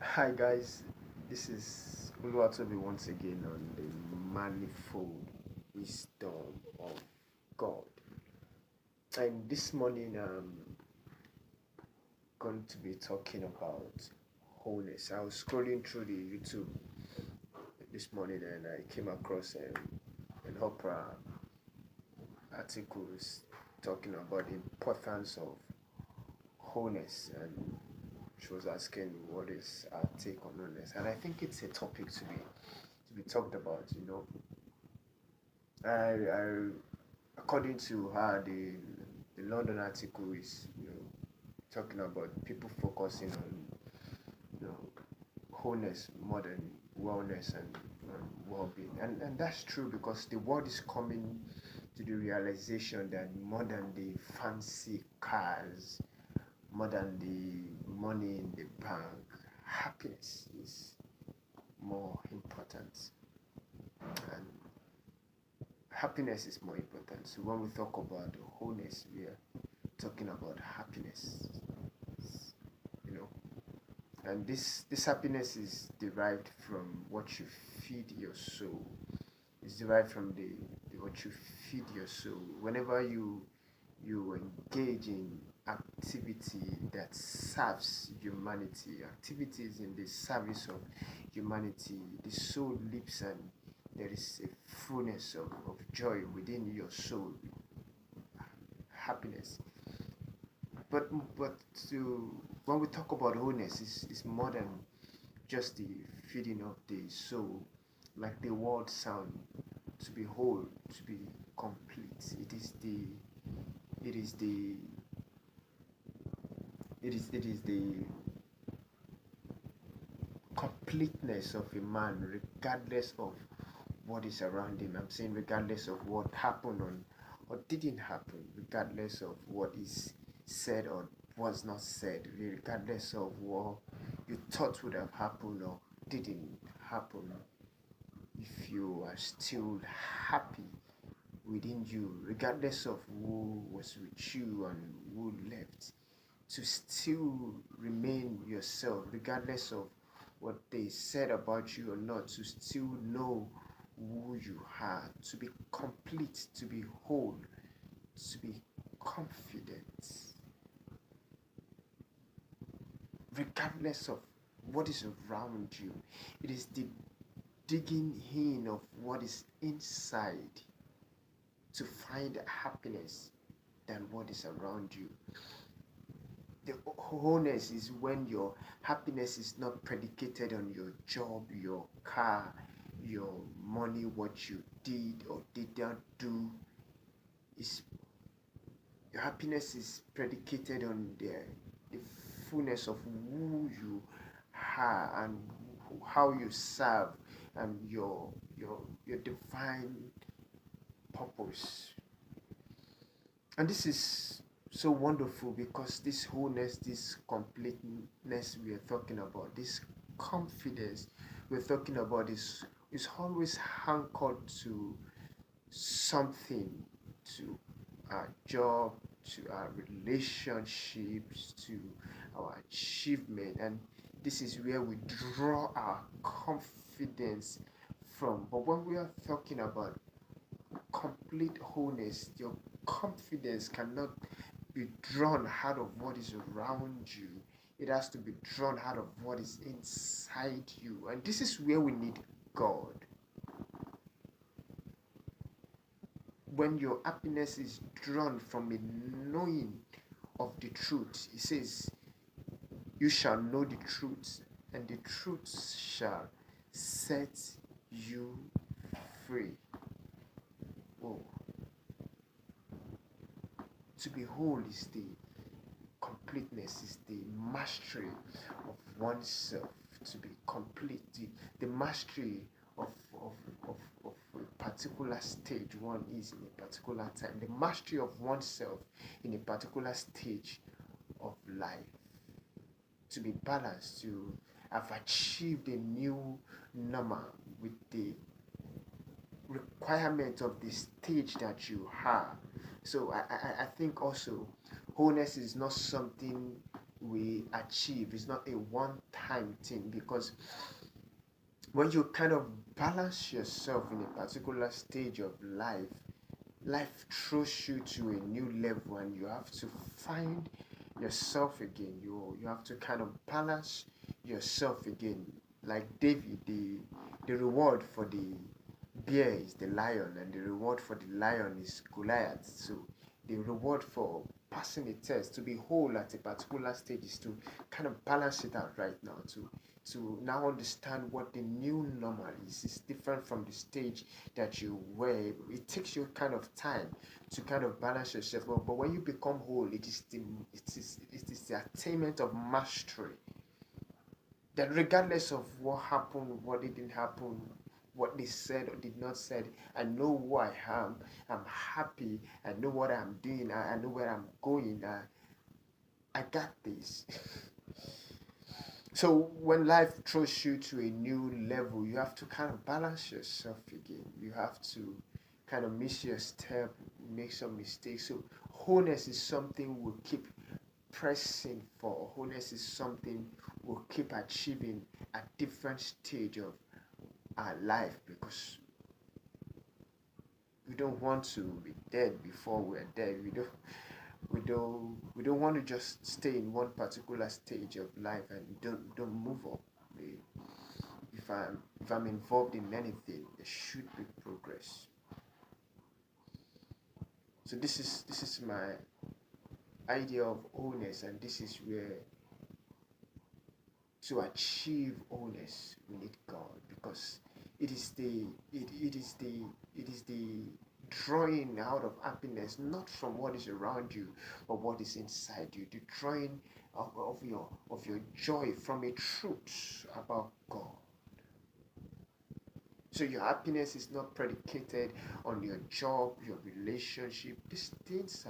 Hi guys, this is Uluwatobi once again on the manifold wisdom of God. And this morning I'm going to be talking about wholeness. I was scrolling through the YouTube this morning and I came across an Oprah articles talking about the importance of wholeness, and she was asking what is our take on wholeness, and I think it's a topic to be talked about. I according to her, the London article is talking about people focusing on wholeness more than wellness and well-being, and that's true because the world is coming to the realization that more than the fancy cars, more than the money in the bank, happiness is more important. And happiness is more important. So when we talk about wholeness, we are talking about happiness, you know. And this happiness is derived from what you feed your soul. It's derived from the what you feed your soul. Whenever you engage in activity that serves humanity, activities in the service of humanity, the soul leaps and there is a fullness of joy within your soul, happiness. But but to when we talk about wholeness, it's more than just the feeding of the soul, like the word sound, to be whole, to be complete. It is the it is the completeness of a man, regardless of what is around him. I'm saying regardless of what happened or didn't happen, regardless of what is said or was not said, regardless of what you thought would have happened or didn't happen. If you are still happy within you, regardless of who was with you and who left, to still remain yourself, regardless of what they said about you or not, to still know who you are, to be complete, to be whole, to be confident, regardless of what is around you. It is the digging in of what is inside to find happiness than what is around you. The wholeness is when your happiness is not predicated on your job, your car, your money, what you did or did not do. Is your happiness is predicated on the fullness of who you are and how you serve and your divine purpose. And this is so wonderful because this wholeness, this completeness we are talking about, this confidence we're talking about is always anchored to something, to our job, to our relationships, to our achievement. And this is where we draw our confidence from. But when we are talking about complete wholeness, your confidence cannot be drawn out of what is around you. It has to be drawn out of what is inside you. And this is where we need God. When your happiness is drawn from a knowing of the truth, it says, you shall know the truth, and the truth shall set you free. Oh, to be whole is the completeness, is the mastery of oneself. To be complete, the mastery of, of, of a particular stage one is in a particular time, the mastery of oneself in a particular stage of life. To be balanced, to have achieved a new normal with the requirement of the stage that you have. So I think also wholeness is not something we achieve. It's not a one-time thing, because when you kind of balance yourself in a particular stage of life, life throws you to a new level, and you have to find yourself again. You have to kind of balance yourself again. Like David, the reward for the bear is the lion, and the reward for the lion is Goliath. So the reward for passing a test, to be whole at a particular stage, is to kind of balance it out right now, to now understand what the new normal is. It's different from the stage that you were. It takes you kind of time to kind of balance yourself. But when you become whole, it is the attainment of mastery. That regardless of what happened, what didn't happen, what they said or did not said, I know who I am. I'm happy. I know what I'm doing. I know where I'm going. I got this. So when life throws you to a new level, you have to kind of balance yourself again. You have to kind of miss your step, make some mistakes. So wholeness is something we'll keep pressing for. Wholeness is something we'll keep achieving at different stage of our life, because we don't want to be dead before we're dead. We don't want to just stay in one particular stage of life and don't move up. If I'm involved in anything, there should be progress. So this is my idea of wholeness, and this is where, to achieve wholeness, we need God, because it is the drawing out of happiness, not from what is around you, but what is inside you. The drawing of your joy from a truth about God. So your happiness is not predicated on your job, your relationship. These things are